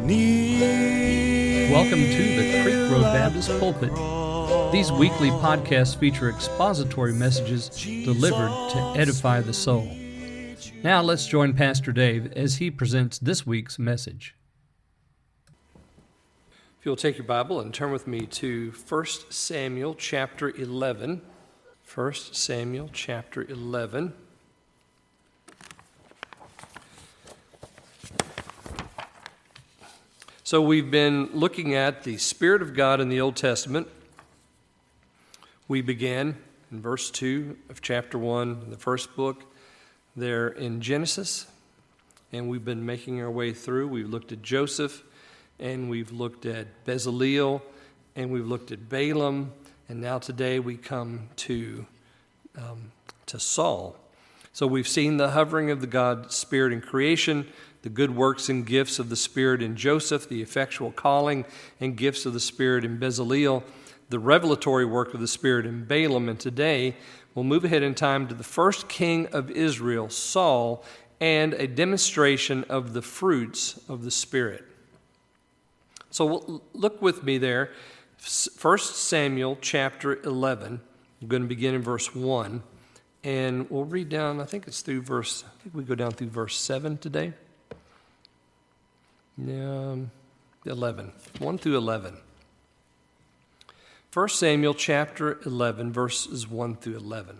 Welcome to the Creek Road Baptist Pulpit. These weekly podcasts feature expository messages delivered to edify the soul. Now let's join Pastor Dave as he presents this week's message. If you'll take your Bible and turn with me to 1 Samuel chapter 11. 1 Samuel chapter 11. So we've been looking at the Spirit of God in the Old Testament. We began in verse 2 of chapter 1, the first book there in Genesis, and we've been making our way through. We've looked at Joseph, and we've looked at Bezaleel, and we've looked at Balaam, and now today we come to Saul. So we've seen the hovering of the God Spirit in creation, the good works and gifts of the Spirit in Joseph, the effectual calling and gifts of the Spirit in Bezaleel, the revelatory work of the Spirit in Balaam, and today we'll move ahead in time to the first king of Israel, Saul, and a demonstration of the fruits of the Spirit. So look with me there, 1 Samuel chapter 11. I'm going to begin in verse 1, and we'll read down, I think we go down through verse 7 today. 11, 1 through 11. 1 Samuel chapter 11, verses 1 through 11.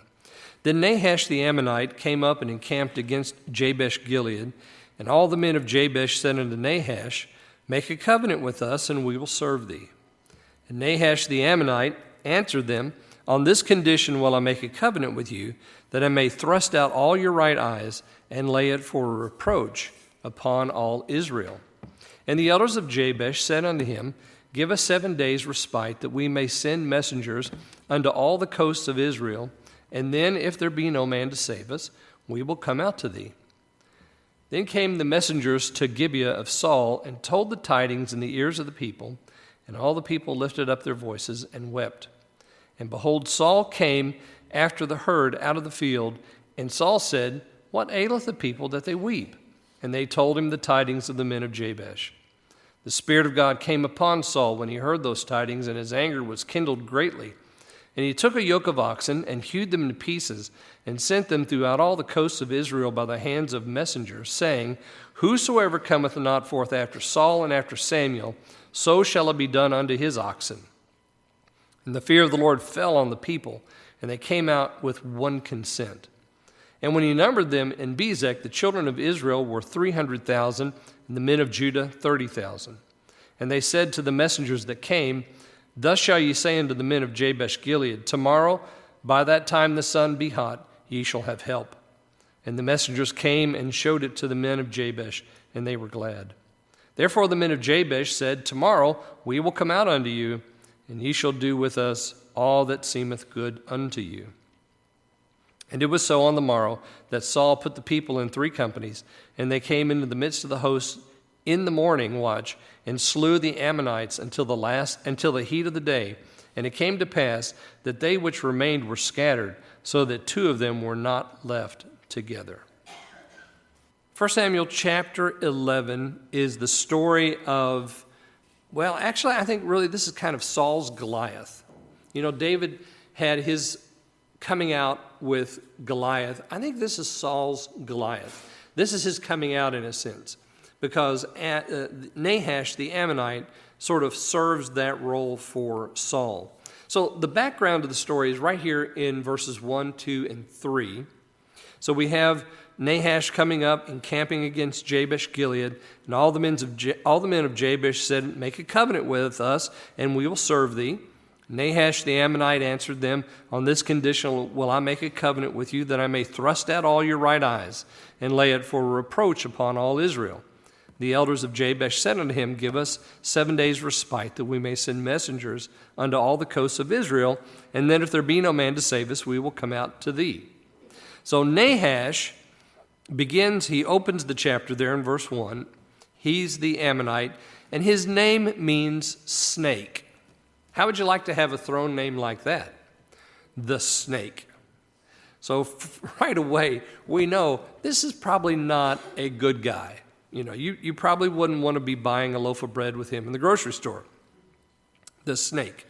Then Nahash the Ammonite came up and encamped against Jabesh Gilead, and all the men of Jabesh said unto Nahash, Make a covenant with us, and we will serve thee. And Nahash the Ammonite answered them, On this condition will I make a covenant with you, that I may thrust out all your right eyes, and lay it for a reproach upon all Israel. And the elders of Jabesh said unto him, Give us 7 days' respite, that we may send messengers unto all the coasts of Israel, and then, if there be no man to save us, we will come out to thee. Then came the messengers to Gibeah of Saul, and told the tidings in the ears of the people, and all the people lifted up their voices and wept. And behold, Saul came after the herd out of the field, and Saul said, What aileth the people that they weep? And they told him the tidings of the men of Jabesh. The Spirit of God came upon Saul when he heard those tidings, and his anger was kindled greatly. And he took a yoke of oxen and hewed them in pieces, and sent them throughout all the coasts of Israel by the hands of messengers, saying, Whosoever cometh not forth after Saul and after Samuel, so shall it be done unto his oxen. And the fear of the Lord fell on the people, and they came out with one consent. And when he numbered them in Bezek, the children of Israel were 300,000, and the men of Judah 30,000. And they said to the messengers that came, Thus shall ye say unto the men of Jabesh Gilead, Tomorrow, by that time the sun be hot, ye shall have help. And the messengers came and showed it to the men of Jabesh, and they were glad. Therefore the men of Jabesh said, Tomorrow we will come out unto you, and ye shall do with us all that seemeth good unto you. And it was so on the morrow that Saul put the people in 3 companies, and they came into the midst of the host in the morning watch, and slew the Ammonites until the heat of the day. And it came to pass that they which remained were scattered, so that 2 of them were not left together. 1 Samuel chapter 11 is the story of, well, actually, I think really this is kind of Saul's Goliath. You know, David had his coming out with Goliath. I think this is Saul's Goliath. This is his coming out in a sense, because Nahash the Ammonite sort of serves that role for Saul. So the background of the story is right here in verses 1, 2, and 3. So we have Nahash coming up and camping against Jabesh Gilead, and all the men of Jabesh said, Make a covenant with us, and we will serve thee. Nahash the Ammonite answered them, On this condition will I make a covenant with you, that I may thrust out all your right eyes, and lay it for a reproach upon all Israel. The elders of Jabesh said unto him, Give us 7 days' respite, that we may send messengers unto all the coasts of Israel, and then if there be no man to save us, we will come out to thee. So Nahash he opens the chapter there in verse 1. He's the Ammonite, and his name means snake. How would you like to have a throne name like that? The Snake. So right away, we know this is probably not a good guy. You probably wouldn't want to be buying a loaf of bread with him in the grocery store, the snake.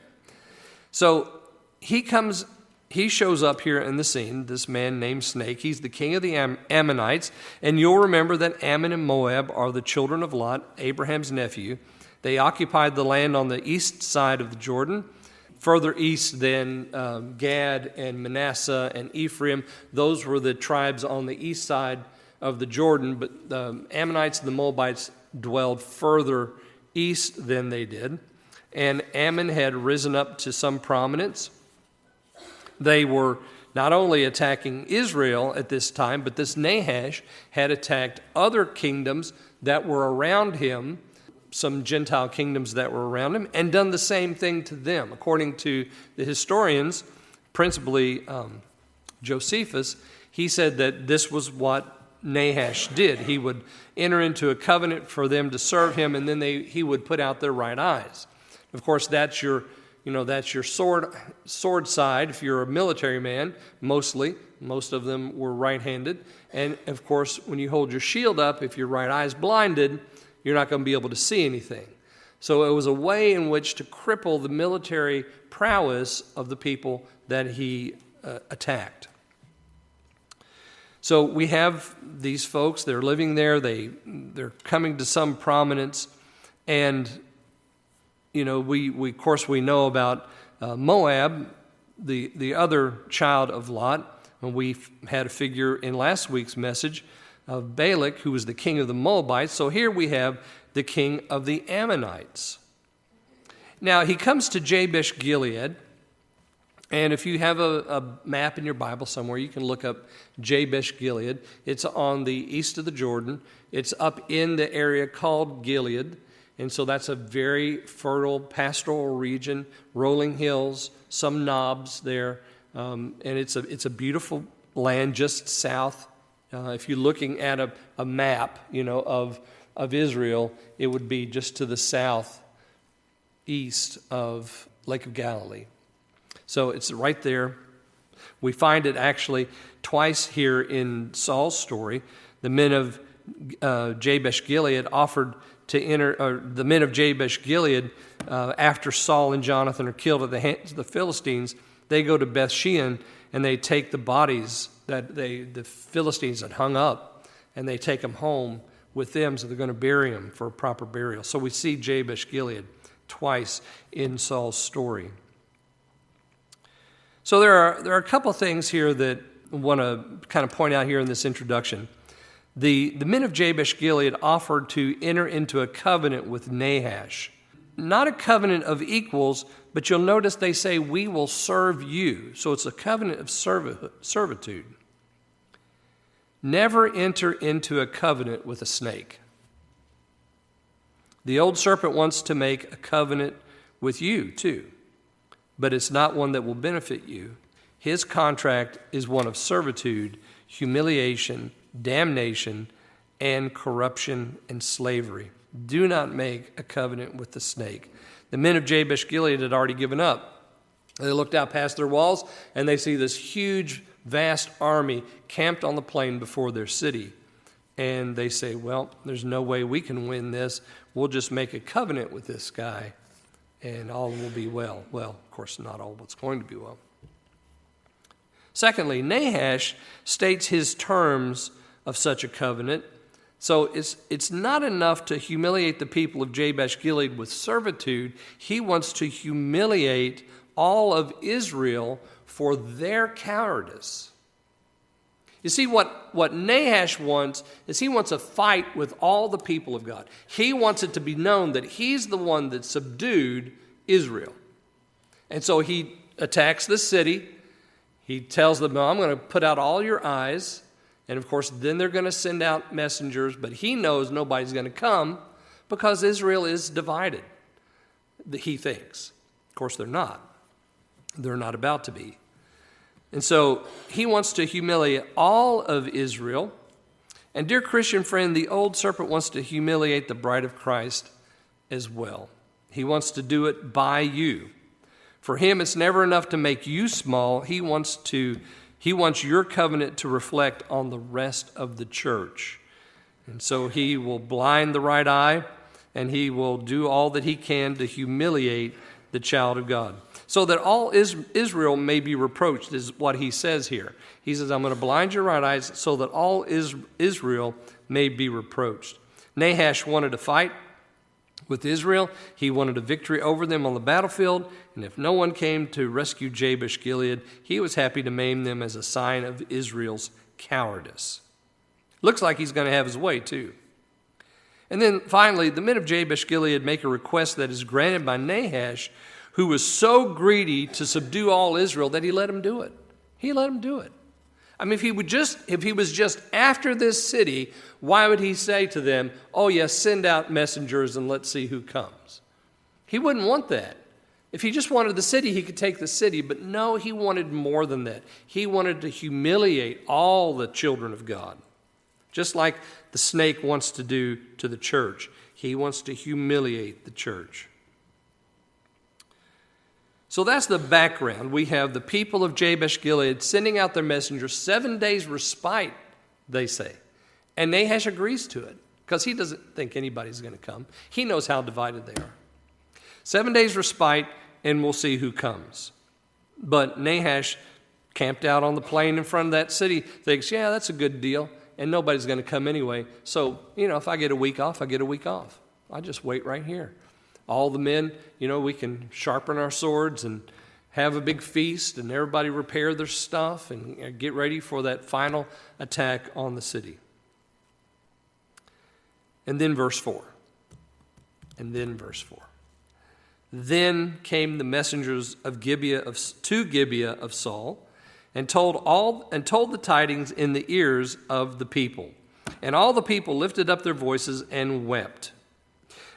So he shows up here in the scene, this man named Snake. He's the king of the Ammonites. And you'll remember that Ammon and Moab are the children of Lot, Abraham's nephew. They occupied the land on the east side of the Jordan, further east than Gad and Manasseh and Ephraim. Those were the tribes on the east side of the Jordan, but the Ammonites and the Moabites dwelled further east than they did. And Ammon had risen up to some prominence. They were not only attacking Israel at this time, but this Nahash had attacked other kingdoms that were around him, some Gentile kingdoms that were around him, and done the same thing to them. According to the historians, principally Josephus, he said that this was what Nahash did. He would enter into a covenant for them to serve him, and then he would put out their right eyes. Of course, that's your sword side. If you're a military man, most of them were right-handed. And of course, when you hold your shield up, if your right eye's blinded, you're not going to be able to see anything. So it was a way in which to cripple the military prowess of the people that he attacked. So we have these folks, they're living there, they're coming to some prominence, and we know about Moab, the other child of Lot, and we had a figure in last week's message of Balak, who was the king of the Moabites. So here we have the king of the Ammonites. Now he comes to Jabesh Gilead, and if you have a map in your Bible somewhere, you can look up Jabesh Gilead. It's on the east of the Jordan. It's up in the area called Gilead. And so that's a very fertile pastoral region, rolling hills, some knobs there, and it's a beautiful land just south. If you're looking at a map, of Israel, it would be just to the southeast of Lake of Galilee. So it's right there. We find it actually twice here in Saul's story. The men of Jabesh Gilead offered to enter, or the men of Jabesh Gilead, after Saul and Jonathan are killed at the hands of the Philistines, they go to Beth-shean and they take the bodies that the Philistines had hung up, and they take them home with them, so they're going to bury them for a proper burial. So we see Jabesh Gilead twice in Saul's story. So there are a couple things here that I want to kind of point out here in this introduction. The men of Jabesh Gilead offered to enter into a covenant with Nahash. Not a covenant of equals, but you'll notice they say, we will serve you. So it's a covenant of servitude. Never enter into a covenant with a snake. The old serpent wants to make a covenant with you too, but it's not one that will benefit you. His contract is one of servitude, humiliation, damnation, and corruption and slavery. Do not make a covenant with the snake. The men of Jabesh Gilead had already given up. They looked out past their walls, and they see this huge, vast army camped on the plain before their city. And they say, well, there's no way we can win this. We'll just make a covenant with this guy, and all will be well. Well, of course, not all what's going to be well. Secondly, Nahash states his terms of such a covenant. So it's not enough to humiliate the people of Jabesh Gilead with servitude. He wants to humiliate all of Israel for their cowardice. You see, what Nahash wants is he wants a fight with all the people of God. He wants it to be known that he's the one that subdued Israel. And so he attacks the city. He tells them, no, I'm going to put out all your eyes. And of course, then they're going to send out messengers, but he knows nobody's going to come because Israel is divided, he thinks. Of course, they're not. They're not about to be. And so he wants to humiliate all of Israel. And dear Christian friend, the old serpent wants to humiliate the bride of Christ as well. He wants to do it by you. For him, it's never enough to make you small. He wants your covenant to reflect on the rest of the church. And so he will blind the right eye, and he will do all that he can to humiliate the child of God. So that all Israel may be reproached is what he says here. He says, I'm going to blind your right eyes so that all Israel may be reproached. Nahash wanted to fight with Israel. He wanted a victory over them on the battlefield. And if no one came to rescue Jabesh Gilead, he was happy to maim them as a sign of Israel's cowardice. Looks like he's going to have his way too. And then finally, the men of Jabesh Gilead make a request that is granted by Nahash, who was so greedy to subdue all Israel that he let him do it. He let him do it. I mean, if he was just after this city, why would he say to them, oh yes, send out messengers and let's see who comes? He wouldn't want that. If he just wanted the city, he could take the city. But no, he wanted more than that. He wanted to humiliate all the children of God. Just like the snake wants to do to the church. He wants to humiliate the church. So that's the background. We have the people of Jabesh Gilead sending out their messengers, 7 days respite, they say. And Nahash agrees to it because he doesn't think anybody's going to come. He knows how divided they are. 7 days respite, and we'll see who comes. But Nahash camped out on the plain in front of that city, thinks, yeah, that's a good deal, and nobody's going to come anyway. So, if I get a week off, I get a week off. I just wait right here. All the men, we can sharpen our swords and have a big feast and everybody repair their stuff and get ready for that final attack on the city. And then verse 4. Then came the messengers of Gibeah of Saul and told the tidings in the ears of the people. And all the people lifted up their voices and wept.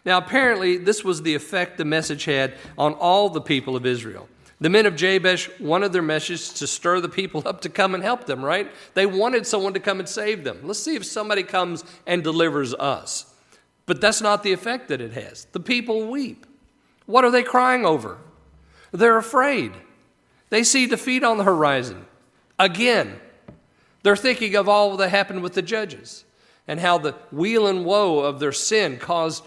Now, apparently, this was the effect the message had on all the people of Israel. The men of Jabesh wanted their message to stir the people up to come and help them, right? They wanted someone to come and save them. Let's see if somebody comes and delivers us. But that's not the effect that it has. The people weep. What are they crying over? They're afraid. They see defeat on the horizon. Again, they're thinking of all that happened with the judges and how the weal and woe of their sin caused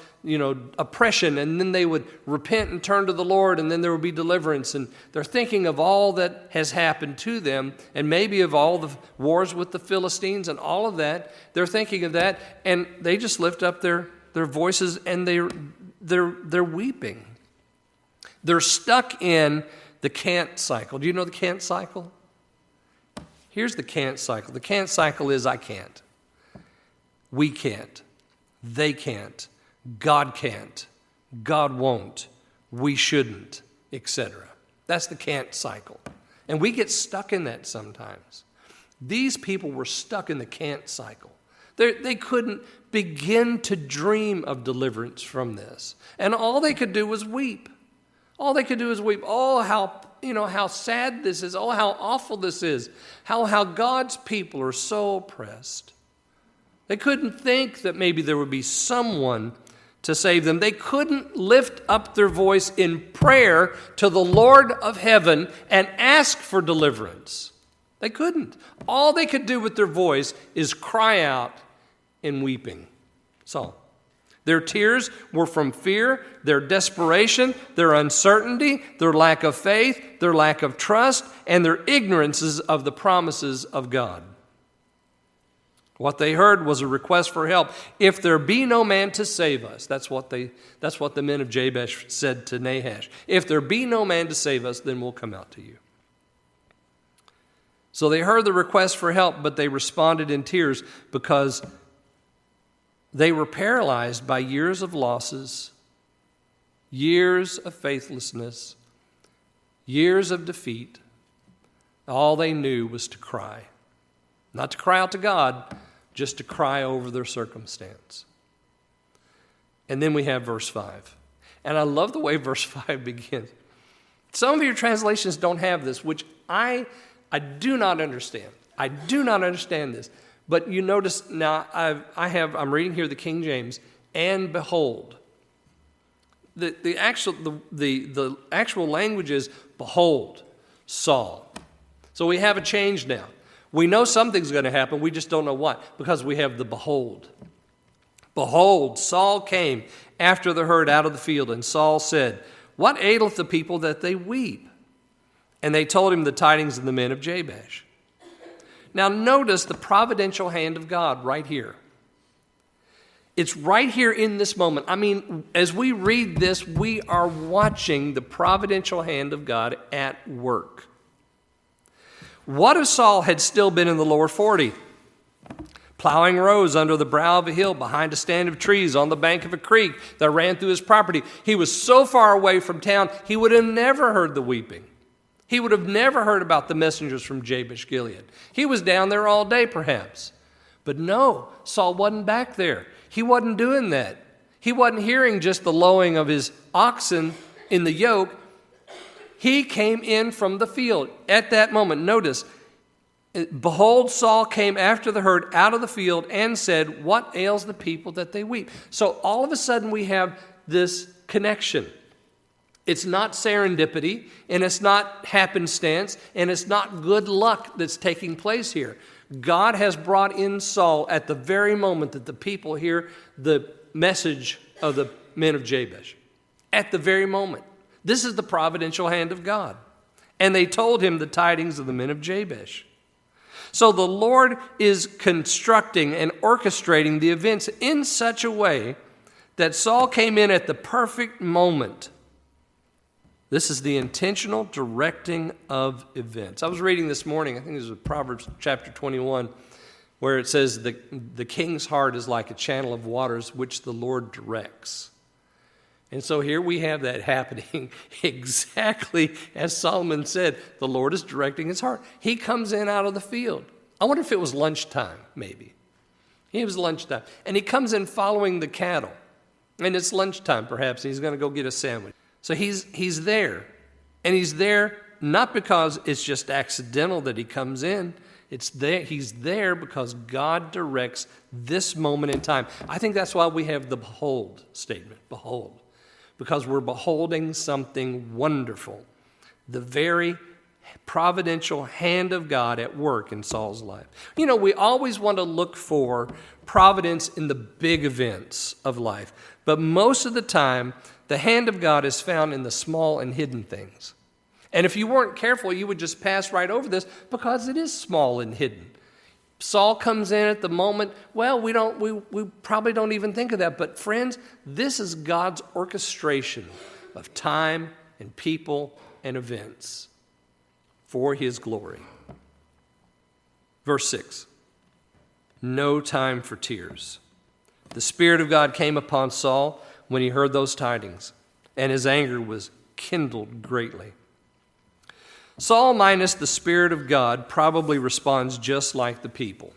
oppression, and then they would repent and turn to the Lord, and then there would be deliverance. And they're thinking of all that has happened to them, and maybe of all the wars with the Philistines and all of that. They're thinking of that, and they just lift up their voices, and they're weeping. They're stuck in the can't cycle. Do you know the can't cycle? Here's the can't cycle. The can't cycle is I can't. We can't. They can't. God can't, God won't, we shouldn't, etc. That's the can't cycle. And we get stuck in that sometimes. These people were stuck in the can't cycle. They couldn't begin to dream of deliverance from this. And all they could do was weep. All they could do is weep. Oh, how sad this is. Oh, how awful this is. How God's people are so oppressed. They couldn't think that maybe there would be someone to save them. They couldn't lift up their voice in prayer to the Lord of heaven and ask for deliverance. They couldn't. All they could do with their voice is cry out in weeping. So, their tears were from fear, their desperation, their uncertainty, their lack of faith, their lack of trust, and their ignorances of the promises of God. What they heard was a request for help. If there be no man to save us, that's what the men of Jabesh said to Nahash. If there be no man to save us, then we'll come out to you. So they heard the request for help, but they responded in tears because they were paralyzed by years of losses, years of faithlessness, years of defeat. All they knew was to cry. Not to cry out to God, just to cry over their circumstance. And then we have verse 5. And I love the way verse 5 begins. Some of your translations don't have this, which I do not understand. I do not understand this. But you notice now I'm reading here the King James, and behold. The actual language is behold, Saul. So we have a change now. We know something's going to happen. We just don't know what, because we have the behold. Behold, Saul came after the herd out of the field, and Saul said, What aileth the people that they weep? And they told him the tidings of the men of Jabesh. Now notice the providential hand of God right here. It's right here in this moment. I mean, as we read this, we are watching the providential hand of God at work. What if Saul had still been in the lower 40? Plowing rows under the brow of a hill behind a stand of trees on the bank of a creek that ran through his property. He was so far away from town, he would have never heard the weeping. He would have never heard about the messengers from Jabesh Gilead. He was down there all day, perhaps. But no, Saul wasn't back there. He wasn't doing that. He wasn't hearing just the lowing of his oxen in the yoke. He came in from the field at that moment. Notice, behold, Saul came after the herd out of the field and said, What ails the people that they weep? So all of a sudden we have this connection. It's not serendipity, and it's not happenstance, and it's not good luck that's taking place here. God has brought in Saul at the very moment that the people hear the message of the men of Jabesh. At the very moment. This is the providential hand of God. And they told him the tidings of the men of Jabesh. So the Lord is constructing and orchestrating the events in such a way that Saul came in at the perfect moment. This is the intentional directing of events. I was reading this morning, I think it was Proverbs chapter 21, where it says the king's heart is like a channel of waters which the Lord directs. And so here we have that happening exactly as Solomon said. The Lord is directing his heart. He comes in out of the field. I wonder if it was lunchtime, maybe. It was lunchtime. And he comes in following the cattle. And it's lunchtime, perhaps, and he's going to go get a sandwich. So he's there. And he's there not because it's just accidental that he comes in. He's there because God directs this moment in time. I think that's why we have the behold statement. Behold. Because we're beholding something wonderful. The very providential hand of God at work in Saul's life. You know, we always want to look for providence in the big events of life. But most of the time, the hand of God is found in the small and hidden things. And if you weren't careful, you would just pass right over this because it is small and hidden. Saul comes in at the moment. Well, we probably don't even think of that. But friends, this is God's orchestration of time and people and events for his glory. Verse 6. No time for tears. The Spirit of God came upon Saul when he heard those tidings, and his anger was kindled greatly. Saul, minus the Spirit of God, probably responds just like the people.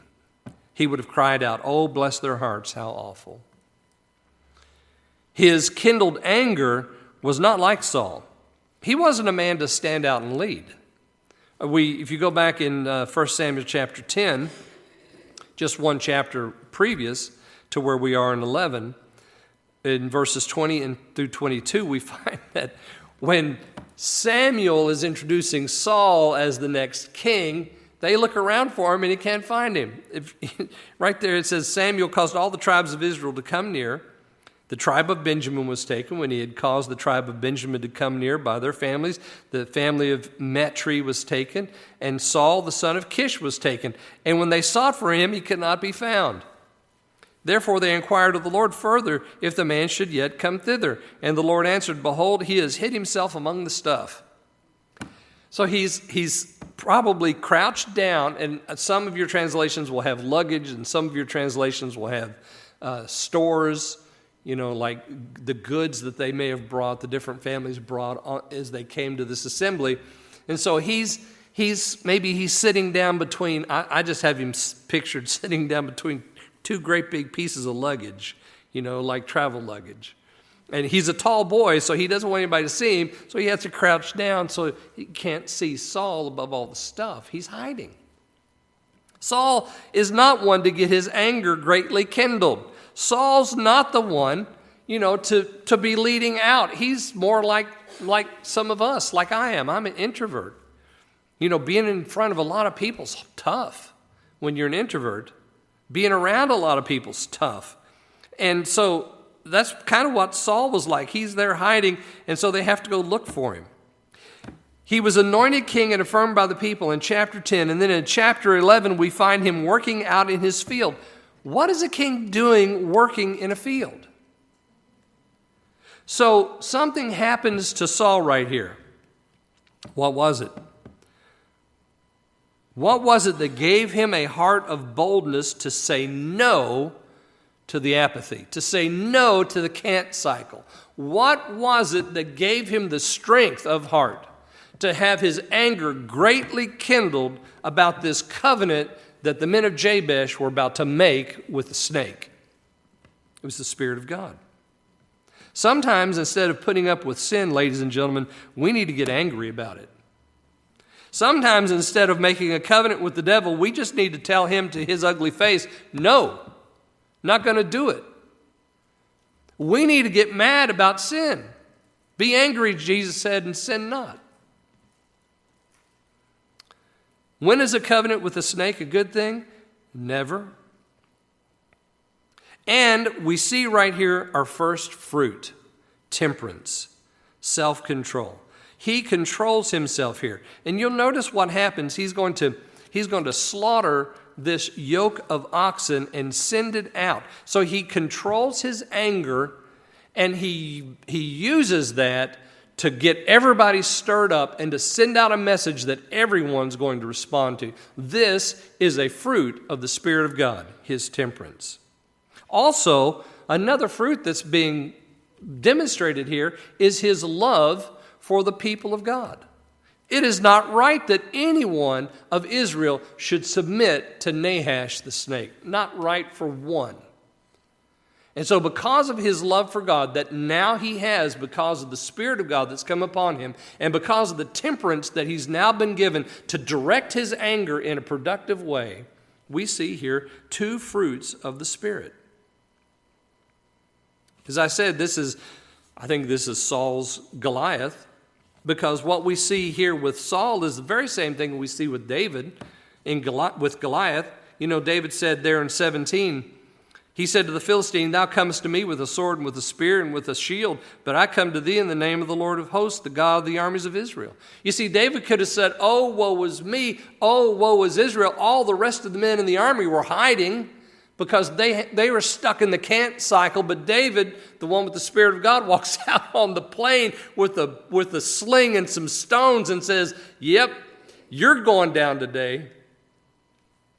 He would have cried out, "Oh, bless their hearts, how awful." His kindled anger was not like Saul. He wasn't a man to stand out and lead. If you go back in 1 Samuel chapter 10, just one chapter previous to where we are in 11, in verses 20 through 22, we find that when Samuel is introducing Saul as the next king, they look around for him and he can't find him. Right there it says, Samuel caused all the tribes of Israel to come near. The tribe of Benjamin was taken when he had caused the tribe of Benjamin to come near by their families. The family of Matri was taken, and Saul, the son of Kish, was taken. And when they sought for him, he could not be found. Therefore they inquired of the Lord further if the man should yet come thither. And the Lord answered, Behold, he has hid himself among the stuff. So he's probably crouched down, and some of your translations will have luggage, and some of your translations will have stores, like the goods that they may have brought, the different families brought as they came to this assembly. And so he's sitting down between, I just have him pictured sitting down between two great big pieces of luggage, like travel luggage. And he's a tall boy, so he doesn't want anybody to see him, so he has to crouch down so he can't see Saul above all the stuff. He's hiding. Saul is not one to get his anger greatly kindled. Saul's not the one, to be leading out. He's more like some of us, like I am. I'm an introvert. Being in front of a lot of people's tough when you're an introvert. Being around a lot of people's tough. And so that's kind of what Saul was like. He's there hiding, and so they have to go look for him. He was anointed king and affirmed by the people in chapter 10. And then in chapter 11, we find him working out in his field. What is a king doing working in a field? So something happens to Saul right here. What was it? What was it that gave him a heart of boldness to say no to the apathy, to say no to the can't cycle? What was it that gave him the strength of heart to have his anger greatly kindled about this covenant that the men of Jabesh were about to make with the snake? It was the Spirit of God. Sometimes, instead of putting up with sin, ladies and gentlemen, we need to get angry about it. Sometimes, instead of making a covenant with the devil, we just need to tell him to his ugly face, no, not going to do it. We need to get mad about sin. Be angry, Jesus said, and sin not. When is a covenant with a snake a good thing? Never. And we see right here our first fruit, temperance, self-control. He controls himself here. And you'll notice what happens. He's going to slaughter this yoke of oxen and send it out. So he controls his anger, and he uses that to get everybody stirred up and to send out a message that everyone's going to respond to. This is a fruit of the Spirit of God, his temperance. Also, another fruit that's being demonstrated here is his love for the people of God. It is not right that anyone of Israel should submit to Nahash the snake. Not right for one. And so because of his love for God that now he has, because of the Spirit of God that's come upon him, and because of the temperance that he's now been given to direct his anger in a productive way, we see here two fruits of the Spirit. As I said, I think this is Saul's Goliath, because what we see here with Saul is the very same thing we see with David with Goliath. You know, David said there in 17, he said to the Philistine, "Thou comest to me with a sword and with a spear and with a shield, but I come to thee in the name of the Lord of hosts, the God of the armies of Israel." You see, David could have said, "Oh, woe is me. Oh, woe is Israel." All the rest of the men in the army were hiding because they were stuck in the can't cycle. But David, the one with the Spirit of God, walks out on the plain with a sling and some stones and says, "Yep, you're going down today."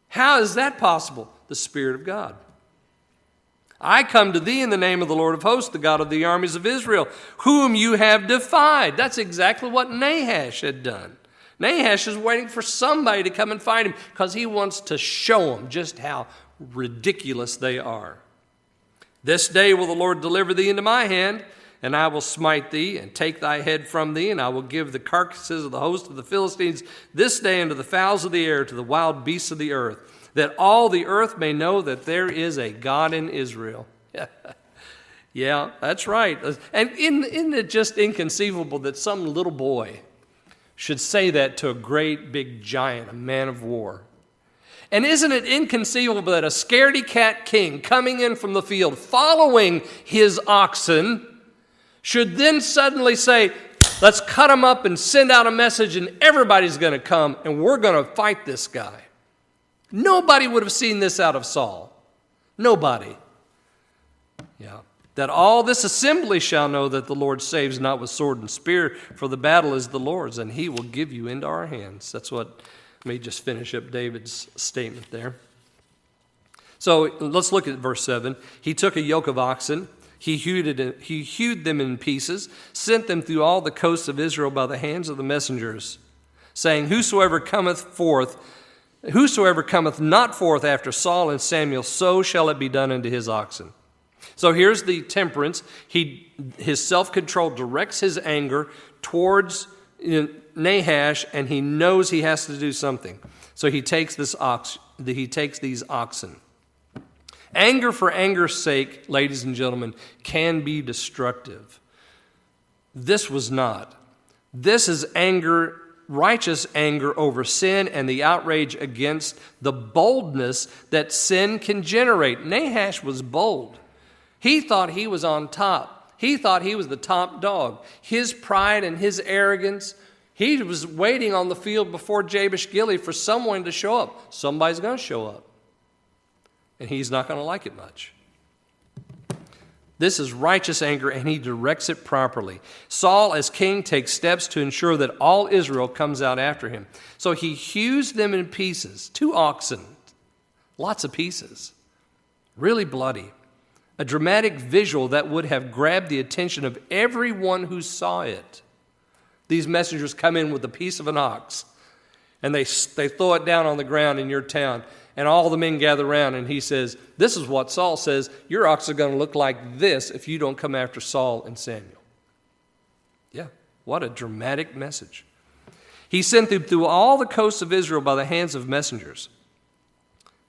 How is that possible? The Spirit of God. "I come to thee in the name of the Lord of hosts, the God of the armies of Israel, whom you have defied." That's exactly what Nahash had done. Nahash is waiting for somebody to come and fight him because he wants to show them just how ridiculous they are. "This day will the Lord deliver thee into my hand, and I will smite thee and take thy head from thee, and I will give the carcasses of the host of the Philistines this day unto the fowls of the air, to the wild beasts of the earth, that all the earth may know that there is a God in Israel." Yeah, that's right. And isn't it just inconceivable that some little boy should say that to a great big giant, a man of war? And isn't it inconceivable that a scaredy-cat king coming in from the field, following his oxen, should then suddenly say, "Let's cut him up and send out a message, and everybody's going to come, and we're going to fight this guy"? Nobody would have seen this out of Saul. Nobody. Yeah. "That all this assembly shall know that the Lord saves not with sword and spear, for the battle is the Lord's, and he will give you into our hands." That's what, let me just finish up David's statement there. So let's look at verse 7. "He took a yoke of oxen, he hewed them in pieces, sent them through all the coasts of Israel by the hands of the messengers, saying, Whosoever cometh not forth after Saul and Samuel, so shall it be done unto his oxen." So here's the temperance. His self-control directs his anger towards Nahash, and he knows he has to do something. So he takes these oxen. Anger for anger's sake, ladies and gentlemen, can be destructive. This was not. This is anger, righteous anger over sin and the outrage against the boldness that sin can generate. Nahash was bold. He thought he was on top. He thought he was the top dog. His pride and his arrogance, he was waiting on the field before Jabesh Gilead for someone to show up. Somebody's going to show up. And he's not going to like it much. This is righteous anger, and he directs it properly. Saul, as king, takes steps to ensure that all Israel comes out after him. So he hews them in pieces, 2 oxen, lots of pieces, really bloody. A dramatic visual that would have grabbed the attention of everyone who saw it. These messengers come in with a piece of an ox, and they throw it down on the ground in your town. And all the men gather around, and he says, this is what Saul says, your ox are going to look like this if you don't come after Saul and Samuel. Yeah, what a dramatic message. He sent them through all the coasts of Israel by the hands of messengers.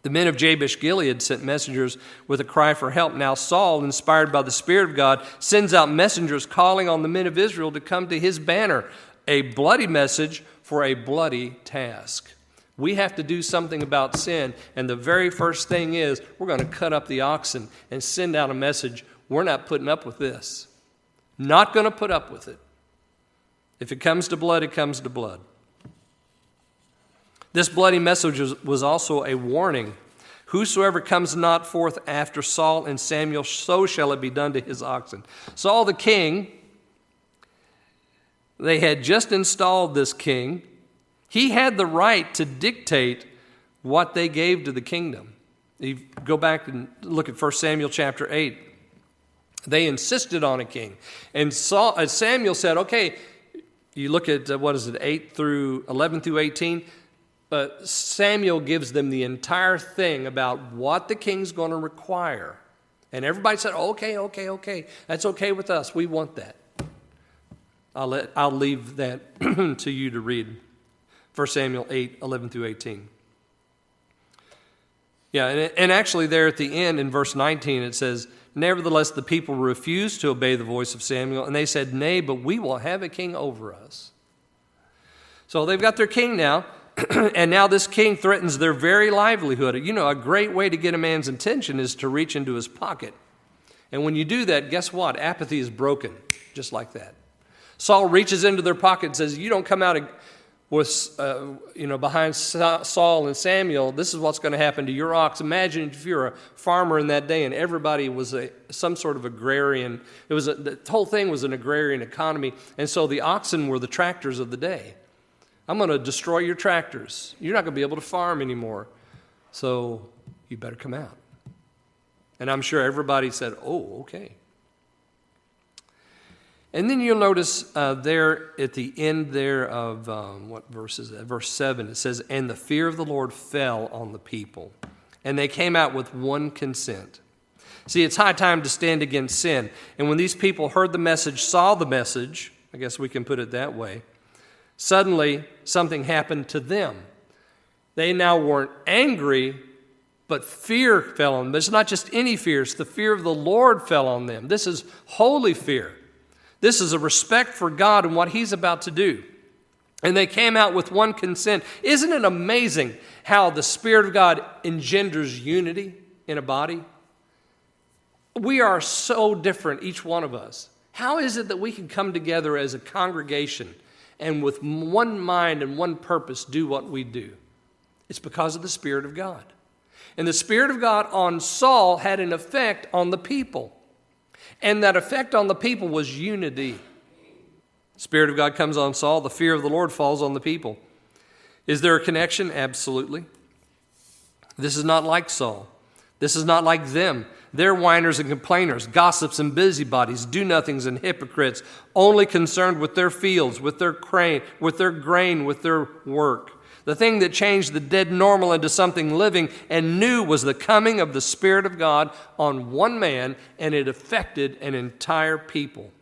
The men of Jabesh Gilead sent messengers with a cry for help. Now Saul, inspired by the Spirit of God, sends out messengers calling on the men of Israel to come to his banner, a bloody message for a bloody task. We have to do something about sin, and the very first thing is we're going to cut up the oxen and send out a message. We're not putting up with this. Not going to put up with it. If it comes to blood, it comes to blood. This bloody message was also a warning. Whosoever comes not forth after Saul and Samuel, so shall it be done to his oxen. Saul the king, they had just installed this king. He had the right to dictate what they gave to the kingdom. You go back and look at 1 Samuel chapter 8. They insisted on a king. And Samuel said, okay, you look at, 11 through 18. Samuel gives them the entire thing about what the king's going to require. And everybody said, okay. That's okay with us. We want that. I'll leave that to you to read. 1 Samuel 8, 11 through 18. Yeah, and actually there at the end in verse 19 it says, nevertheless the people refused to obey the voice of Samuel, and they said, nay, but we will have a king over us. So they've got their king now, and now this king threatens their very livelihood. You know, a great way to get a man's attention is to reach into his pocket. And when you do that, guess what? Apathy is broken, just like that. Saul reaches into their pocket and says, you don't come out with, behind Saul and Samuel, this is what's going to happen to your ox. Imagine if you're a farmer in that day and everybody was some sort of agrarian. The whole thing was an agrarian economy, and so the oxen were the tractors of the day. I'm going to destroy your tractors. You're not going to be able to farm anymore, so you better come out. And I'm sure everybody said, oh, okay. And then you'll notice there at the end there of, what verse is that? Verse 7, it says, and the fear of the Lord fell on the people, and they came out with one consent. See, it's high time to stand against sin. And when these people heard the message, saw the message, I guess we can put it that way, suddenly something happened to them. They now weren't angry, but fear fell on them. It's not just any fear, it's the fear of the Lord fell on them. This is holy fear. This is a respect for God and what He's about to do. And they came out with one consent. Isn't it amazing how the Spirit of God engenders unity in a body? We are so different, each one of us. How is it that we can come together as a congregation and with one mind and one purpose do what we do? It's because of the Spirit of God. And the Spirit of God on Saul had an effect on the people. And that effect on the people was unity. The Spirit of God comes on Saul. The fear of the Lord falls on the people. Is there a connection? Absolutely. This is not like Saul. This is not like them. They're whiners and complainers, gossips and busybodies, do-nothings and hypocrites, only concerned with their fields, with their grain, with their work. The thing that changed the dead normal into something living and new was the coming of the Spirit of God on one man, and it affected an entire people.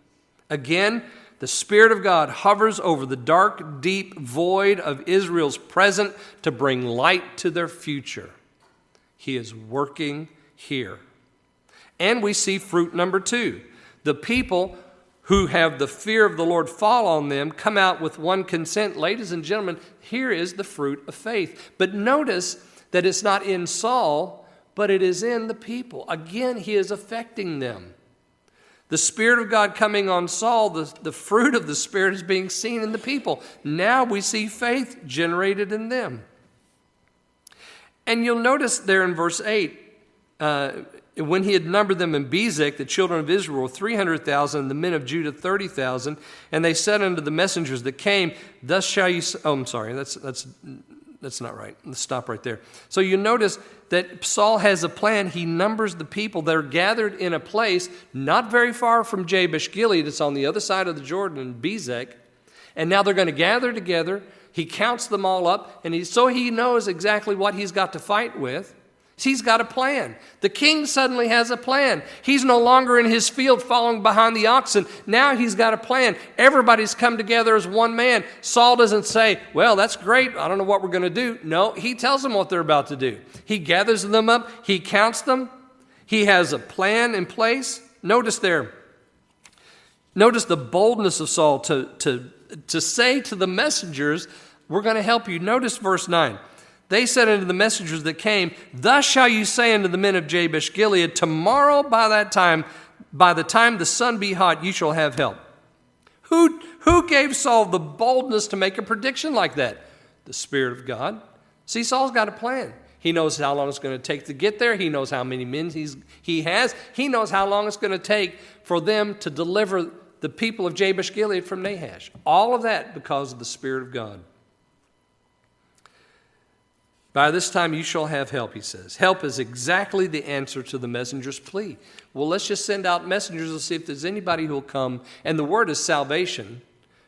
Again, the Spirit of God hovers over the dark, deep void of Israel's present to bring light to their future. He is working here. And we see fruit number 2. The people who have the fear of the Lord fall on them come out with one consent. Ladies and gentlemen, here is the fruit of faith. But notice that it's not in Saul, but it is in the people. Again, he is affecting them. The Spirit of God coming on Saul, the fruit of the Spirit is being seen in the people. Now we see faith generated in them. And you'll notice there in verse 8, when he had numbered them in Bezek, the children of Israel were 300,000, and the men of Judah 30,000. And they said unto the messengers that came, thus shall you... Oh, I'm sorry, that's not right. Let's stop right there. So you notice that Saul has a plan. He numbers the people that are gathered in a place not very far from Jabesh Gilead. It's on the other side of the Jordan in Bezek. And now they're going to gather together. He counts them all up, and so he knows exactly what he's got to fight with. He's got a plan. The king suddenly has a plan. He's no longer in his field following behind the oxen. Now he's got a plan. Everybody's come together as one man. Saul doesn't say, well, that's great. I don't know what we're going to do. No, he tells them what they're about to do. He gathers them up. He counts them. He has a plan in place. Notice the boldness of Saul to say to the messengers, we're going to help you. Notice verse 9. They said unto the messengers that came, thus shall you say unto the men of Jabesh Gilead, tomorrow by the time the sun be hot, you shall have help. Who gave Saul the boldness to make a prediction like that? The Spirit of God. See, Saul's got a plan. He knows how long it's going to take to get there. He knows how many men he has. He knows how long it's going to take for them to deliver the people of Jabesh Gilead from Nahash. All of that because of the Spirit of God. By this time you shall have help, he says. Help is exactly the answer to the messenger's plea. Well, let's just send out messengers and see if there's anybody who will come. And the word is salvation.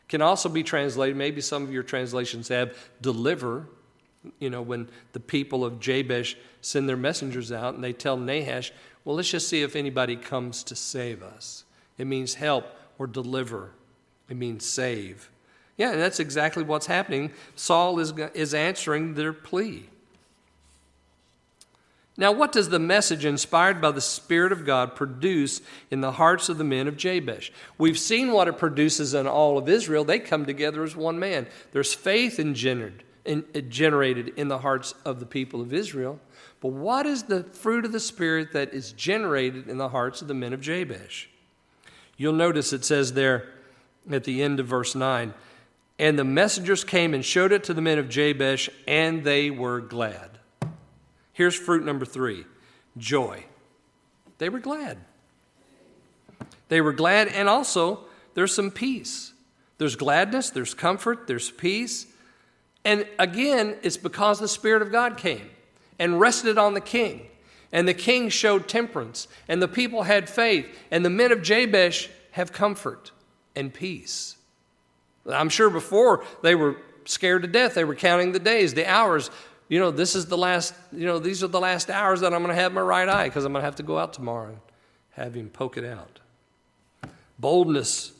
Can also be translated, maybe some of your translations have deliver. You know, when the people of Jabesh send their messengers out and they tell Nahash, well, let's just see if anybody comes to save us. It means help or deliver. It means save. Yeah, and that's exactly what's happening. Saul is answering their plea. Now, what does the message inspired by the Spirit of God produce in the hearts of the men of Jabesh? We've seen what it produces in all of Israel. They come together as one man. There's faith generated in the hearts of the people of Israel. But what is the fruit of the Spirit that is generated in the hearts of the men of Jabesh? You'll notice it says there at the end of verse 9, and the messengers came and showed it to the men of Jabesh, and they were glad. Here's fruit number 3, joy. They were glad. They were glad, and also there's some peace. There's gladness, there's comfort, there's peace. And again, it's because the Spirit of God came and rested on the king. And the king showed temperance, and the people had faith, and the men of Jabesh have comfort and peace. I'm sure before they were scared to death. They were counting the days, the hours. This is the last, these are the last hours that I'm going to have my right eye because I'm going to have to go out tomorrow and have him poke it out. Boldness.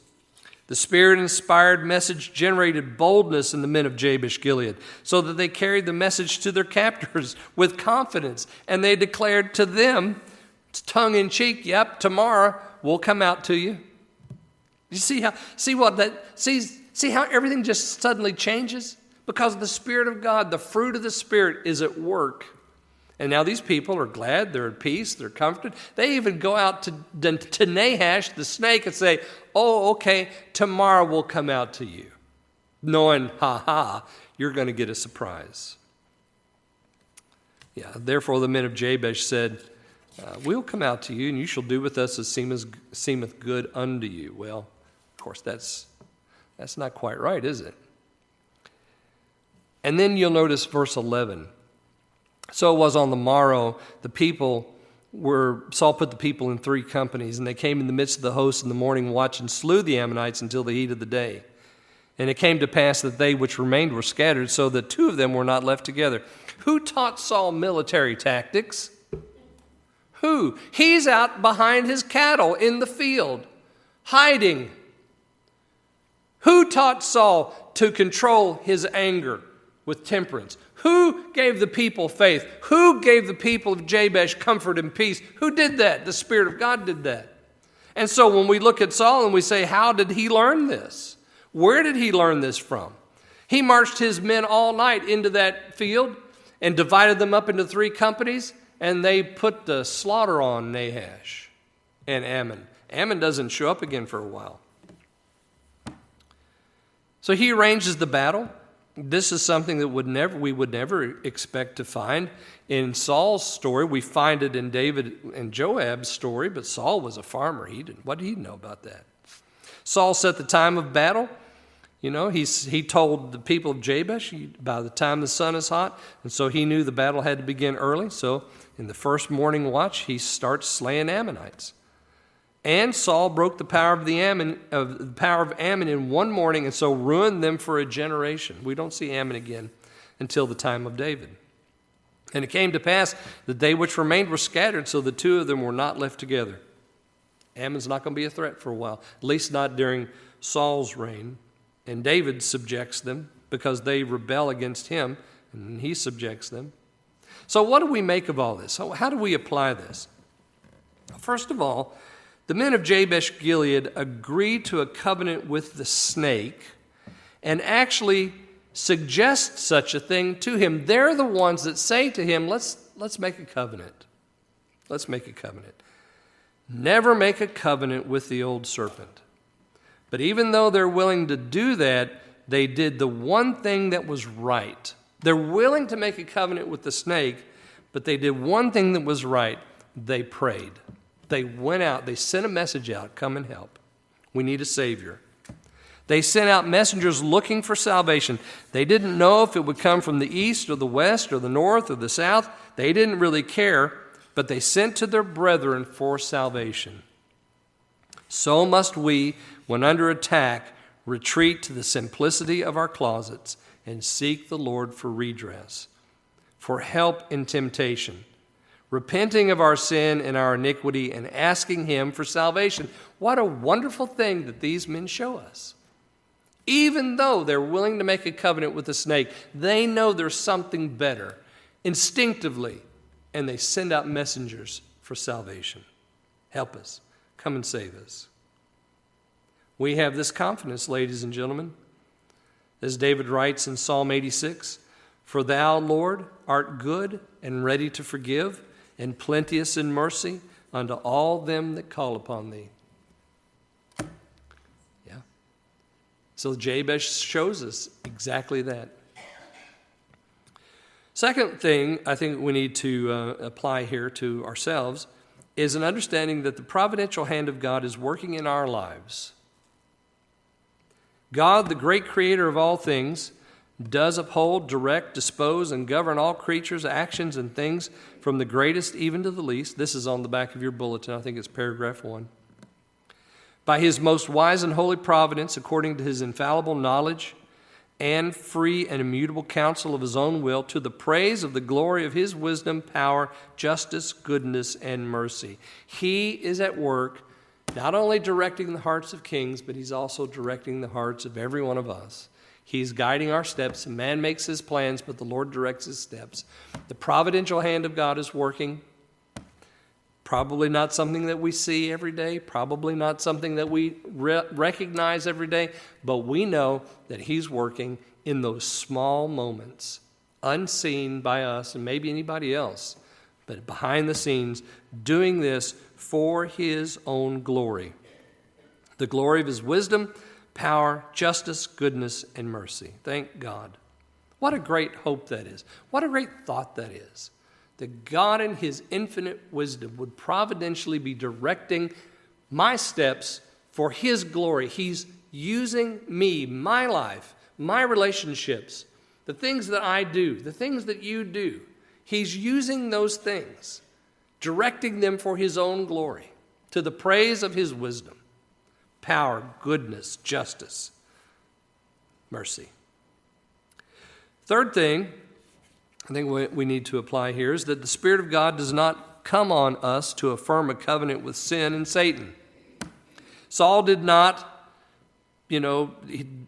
The Spirit-inspired message generated boldness in the men of Jabesh Gilead so that they carried the message to their captors with confidence. And they declared to them, tongue-in-cheek, yep, tomorrow we'll come out to you. You see how everything just suddenly changes? Because the Spirit of God, the fruit of the Spirit is at work. And now these people are glad, they're at peace, they're comforted. They even go out to Nahash, the snake, and say, oh, okay, tomorrow we'll come out to you. Knowing, you're going to get a surprise. Yeah, therefore the men of Jabesh said, we'll come out to you, and you shall do with us as seemeth good unto you. Well, of course, that's not quite right, is it? And then you'll notice verse 11. So it was on the morrow, Saul put the people in 3 companies, and they came in the midst of the host in the morning watch and slew the Ammonites until the heat of the day. And it came to pass that they which remained were scattered, so that 2 of them were not left together. Who taught Saul military tactics? Who? He's out behind his cattle in the field, hiding. Who taught Saul to control his anger with temperance? Who gave the people faith? Who gave the people of Jabesh comfort and peace? Who did that? The Spirit of God did that. And so when we look at Saul and we say, how did he learn this? Where did he learn this from? He marched his men all night into that field and divided them up into 3 companies. and they put the slaughter on Nahash and Ammon. Ammon doesn't show up again for a while. So he arranges the battle. This is something that we would never expect to find. In Saul's story, we find it in David and Joab's story, but Saul was a farmer. What did he know about that? Saul set the time of battle. He told the people of Jabesh, by the time the sun is hot, and so he knew the battle had to begin early. So in the first morning watch, he starts slaying Ammonites. And Saul broke the power of Ammon in one morning, and so ruined them for a generation. We don't see Ammon again until the time of David. And it came to pass that they which remained were scattered, so the two of them were not left together. Ammon's not going to be a threat for a while, at least not during Saul's reign. And David subjects them because they rebel against him, and he subjects them. So what do we make of all this? How do we apply this? First of all, the men of Jabesh Gilead agreed to a covenant with the snake and actually suggest such a thing to him. They're the ones that say to him, let's make a covenant. Let's make a covenant. Never make a covenant with the old serpent. But even though they're willing to do that, they did the one thing that was right. They're willing to make a covenant with the snake, but they did one thing that was right. They prayed. They went out. They sent a message out, come and help. We need a Savior. They sent out messengers looking for salvation. They didn't know if it would come from the east or the west or the north or the south. They didn't really care, but they sent to their brethren for salvation. So must we, when under attack, retreat to the simplicity of our closets and seek the Lord for redress, for help in temptation, repenting of our sin and our iniquity and asking Him for salvation. What a wonderful thing that these men show us. Even though they're willing to make a covenant with the snake, they know there's something better instinctively, and they send out messengers for salvation. Help us. Come and save us. We have this confidence, ladies and gentlemen, as David writes in Psalm 86, "For thou, Lord, art good and ready to forgive, and plenteous in mercy unto all them that call upon thee." Yeah. So Jabesh shows us exactly that. Second thing I think we need to apply here to ourselves is an understanding that the providential hand of God is working in our lives. God, the great creator of all things, does uphold, direct, dispose, and govern all creatures' actions and things, from the greatest even to the least. This is on the back of your bulletin. I think it's paragraph 1. By His most wise and holy providence, according to His infallible knowledge and free and immutable counsel of His own will, to the praise of the glory of His wisdom, power, justice, goodness, and mercy. He is at work, not only directing the hearts of kings, but He's also directing the hearts of every one of us. He's guiding our steps. Man makes his plans, but the Lord directs his steps. The providential hand of God is working. Probably not something that we see every day, probably not something that we recognize every day, but we know that He's working in those small moments, unseen by us and maybe anybody else, but behind the scenes, doing this for His own glory. The glory of His wisdom, power, justice, goodness, and mercy. Thank God. What a great hope that is. What a great thought that is. That God in His infinite wisdom would providentially be directing my steps for His glory. He's using me, my life, my relationships, the things that I do, the things that you do. He's using those things, directing them for His own glory, to the praise of His wisdom, power, goodness, justice, mercy. Third thing I think we need to apply here is that the Spirit of God does not come on us to affirm a covenant with sin and Satan. Saul did not,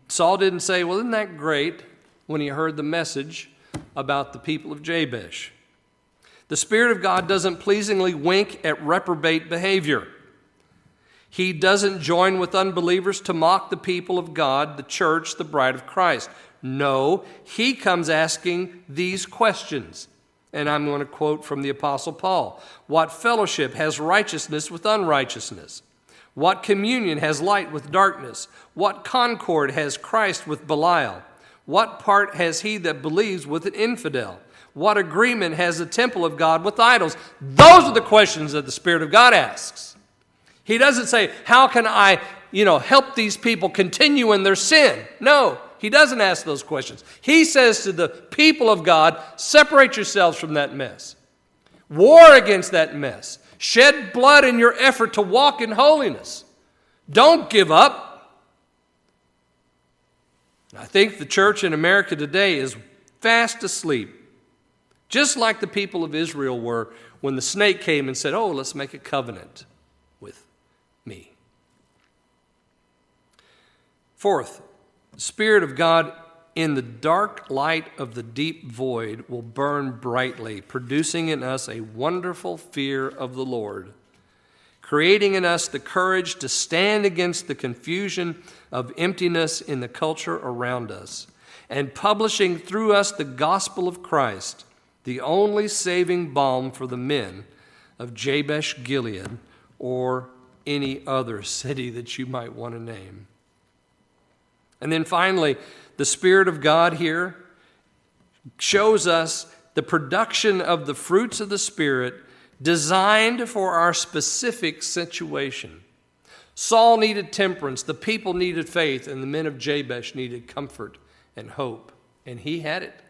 Saul didn't say, well, isn't that great, when he heard the message about the people of Jabesh. The Spirit of God doesn't pleasingly wink at reprobate behavior. He doesn't join with unbelievers to mock the people of God, the church, the bride of Christ. No, He comes asking these questions. And I'm going to quote from the Apostle Paul. What fellowship has righteousness with unrighteousness? What communion has light with darkness? What concord has Christ with Belial? What part has he that believes with an infidel? What agreement has the temple of God with idols? Those are the questions that the Spirit of God asks. He doesn't say, how can I, help these people continue in their sin? No, he doesn't ask those questions. He says to the people of God, separate yourselves from that mess. War against that mess. Shed blood in your effort to walk in holiness. Don't give up. I think the church in America today is fast asleep, just like the people of Israel were when the snake came and said, oh, let's make a covenant with me. Fourth, the Spirit of God in the dark light of the deep void will burn brightly, producing in us a wonderful fear of the Lord, creating in us the courage to stand against the confusion of emptiness in the culture around us, and publishing through us the gospel of Christ, the only saving balm for the men of Jabesh Gilead or any other city that you might want to name. And then finally, the Spirit of God here shows us the production of the fruits of the Spirit designed for our specific situation. Saul needed temperance, the people needed faith, and the men of Jabesh needed comfort and hope. And he had it.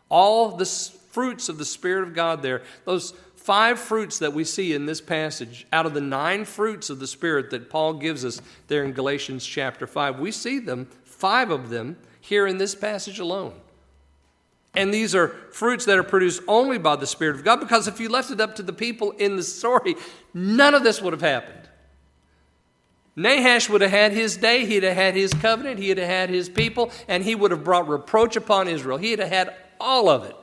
All the fruits of the Spirit of God there, those 5 fruits that we see in this passage, out of the 9 fruits of the Spirit that Paul gives us there in Galatians chapter 5, we see them, 5 of them, here in this passage alone. And these are fruits that are produced only by the Spirit of God, because if you left it up to the people in the story, none of this would have happened. Nahash would have had his day, he'd have had his covenant, he'd have had his people, and he would have brought reproach upon Israel. He'd have had all of it.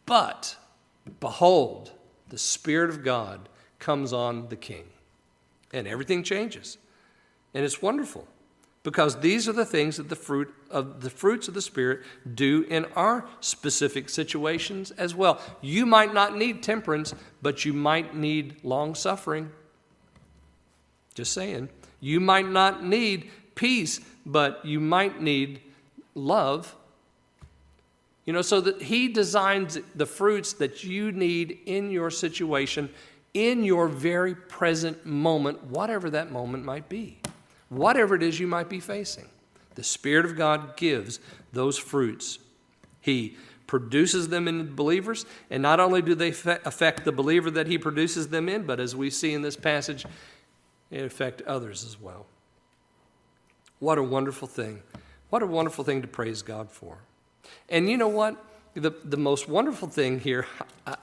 But, behold, the Spirit of God comes on the king, and everything changes. And it's wonderful, because these are the things that the fruits of the Spirit do in our specific situations as well. You might not need temperance, but you might need long-suffering. Just saying. You might not need peace, but you might need love. So that he designs the fruits that you need in your situation, in your very present moment, whatever that moment might be. Whatever it is you might be facing, the Spirit of God gives those fruits. He produces them in believers, and not only do they affect the believer that he produces them in, but as we see in this passage, they affect others as well. What a wonderful thing. What a wonderful thing to praise God for. And you know what? The most wonderful thing here,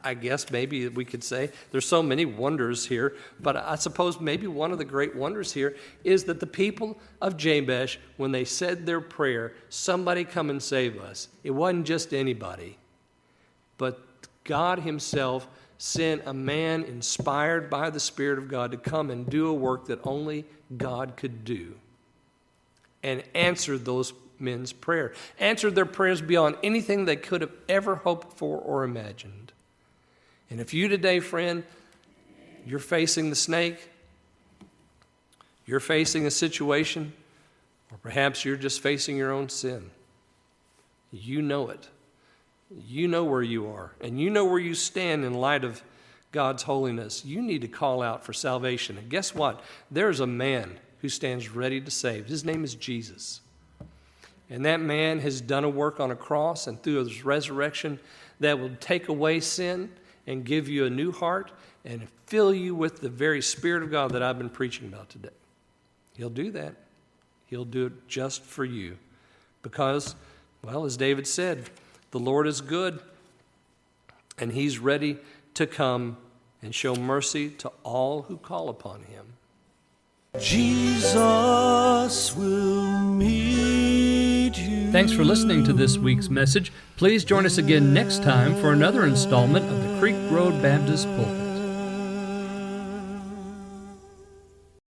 I guess maybe we could say, there's so many wonders here, but I suppose maybe one of the great wonders here is that the people of Jabesh, when they said their prayer, somebody come and save us, it wasn't just anybody, but God himself sent a man inspired by the Spirit of God to come and do a work that only God could do, and answer those men's prayer, answered their prayers beyond anything they could have ever hoped for or imagined. And if you today, friend, you're facing the snake, you're facing a situation, or perhaps you're just facing your own sin, you know it. You know where you are, and you know where you stand in light of God's holiness. You need to call out for salvation. And guess what? There's a man who stands ready to save. His name is Jesus. And that man has done a work on a cross and through his resurrection that will take away sin and give you a new heart and fill you with the very Spirit of God that I've been preaching about today. He'll do that. He'll do it just for you. Because, well, as David said, the Lord is good and he's ready to come and show mercy to all who call upon him. Jesus will meet you. Thanks for listening to this week's message. Please join us again next time for another installment of the Creek Road Baptist Pulpit.